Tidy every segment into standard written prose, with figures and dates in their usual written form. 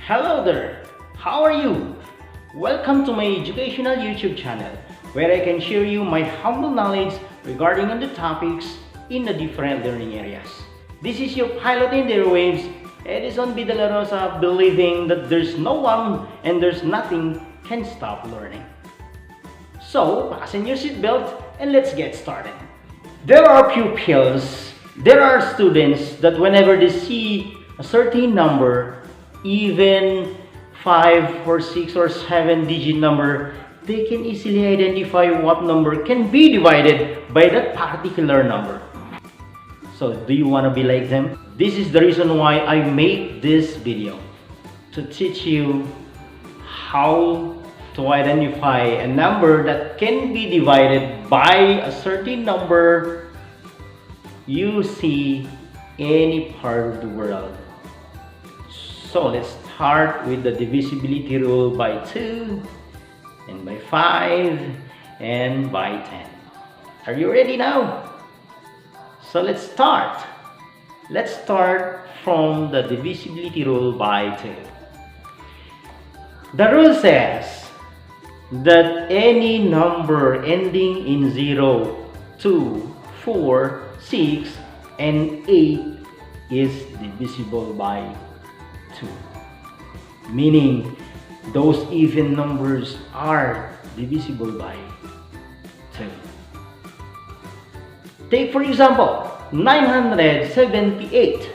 Hello there, how are you? Welcome to my educational YouTube channel where I can share you my humble knowledge regarding on the topics in the different learning areas. This is your pilot in the airwaves, Edison B. De La Rosa, believing that there's no one and there's nothing can stop learning. So, fasten your seatbelt and let's get started. There are pupils, there are students that whenever they see a certain number, even 5 or 6 or 7 digit number, they can easily identify what number can be divided by that particular number. So do you want to be like them? This is the reason why I made this video, to teach you how to identify a number that can be divided by a certain number you see any part of the world. So let's start with the divisibility rule by 2 and by 5 and by 10. Are you ready now? So let's start. Let's start from the divisibility rule by 2. The rule says that any number ending in 0, 2, 4, 6, and 8 is divisible by 2. Meaning, those even numbers are divisible by 2. Take for example, 978.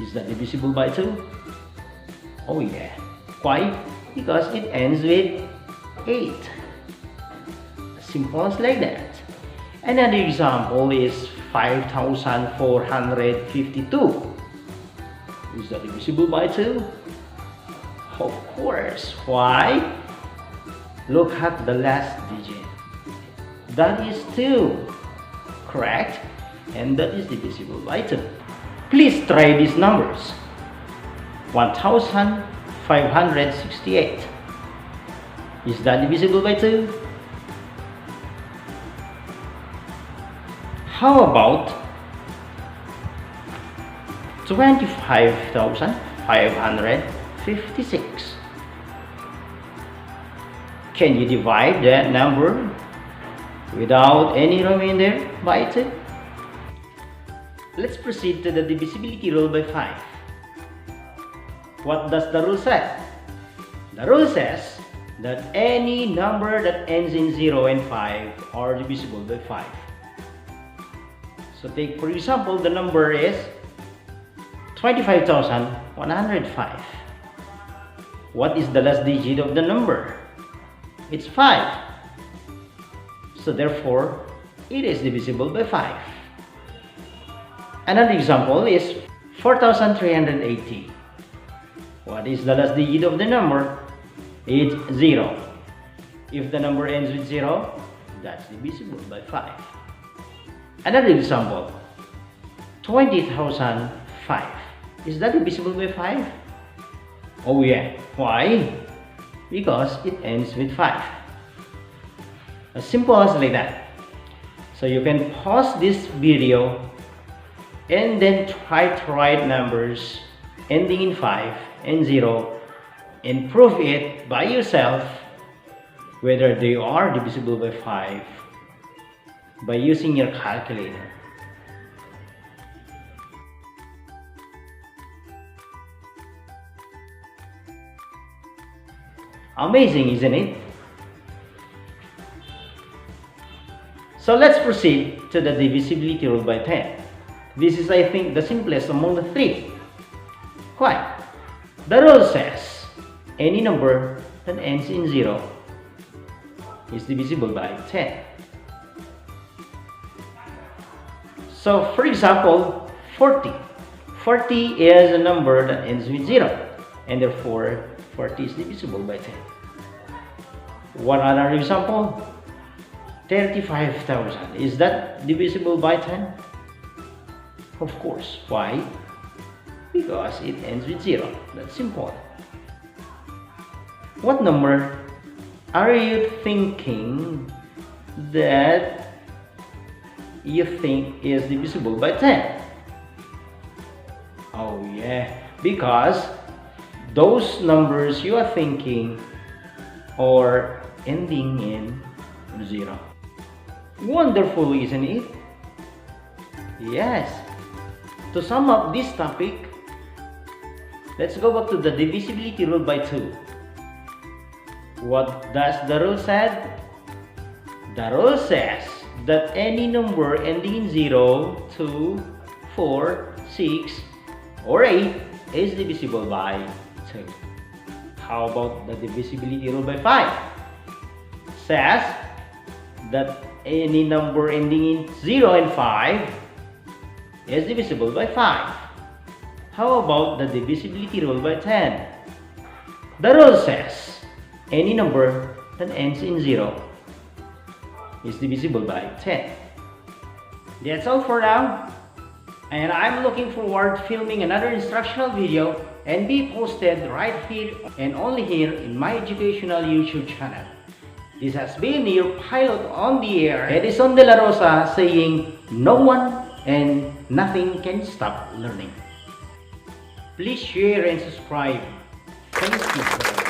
Is that divisible by 2? Oh yeah. Why? Because it ends with 8. Simple as like that. Another example is 5,452. Is that divisible by 2? Of course. Why? Look at the last digit. That is 2. Correct? And that is divisible by 2. Please try these numbers. 1,568. Is that divisible by 2? How about 25,556? Can you divide that number without any remainder by 2? Let's proceed to the divisibility rule by 5. What does the rule say? The rule says that any number that ends in 0 and 5 are divisible by 5. So take for example, the number is 25,105. What is the last digit of the number? It's 5. So therefore, it is divisible by 5. Another example is 4,380. What is the last digit of the number? It's 0. If the number ends with 0, that's divisible by 5. Another example, 20,005. Is that divisible by 5? Oh yeah. Why? Because it ends with 5. As simple as like that. So you can pause this video and then try to write numbers ending in 5 and 0 and prove it by yourself whether they are divisible by 5 by using your calculator. Amazing, isn't it? So let's proceed to the divisibility rule by 10. This is, I think, the simplest among the three. Why? The rule says any number that ends in 0 is divisible by 10. So for example, 40. 40 is a number that ends with 0 and therefore 40 is divisible by 10. One other example, 35,000. Is that divisible by 10? Of course. Why? Because it ends with 0. That's simple. What number are you thinking that you think is divisible by 10? Oh yeah, because those numbers you are thinking or ending in 0. Wonderful, isn't it? Yes. To sum up this topic, let's go back to the divisibility rule by 2. What does the rule say? The rule says that any number ending in 0, 2, 4, 6, or 8 is divisible by 2. How about the divisibility rule by 5? Says that any number ending in 0 and 5 is divisible by 5. How about the divisibility rule by 10? The rule says any number that ends in 0 is divisible by 10. That's all for now, and I'm looking forward to filming another instructional video and be posted right here and only here in my educational YouTube channel. This has been your pilot on the air, Edison De La Rosa, saying no one and nothing can stop learning. Please share and subscribe. Thank you.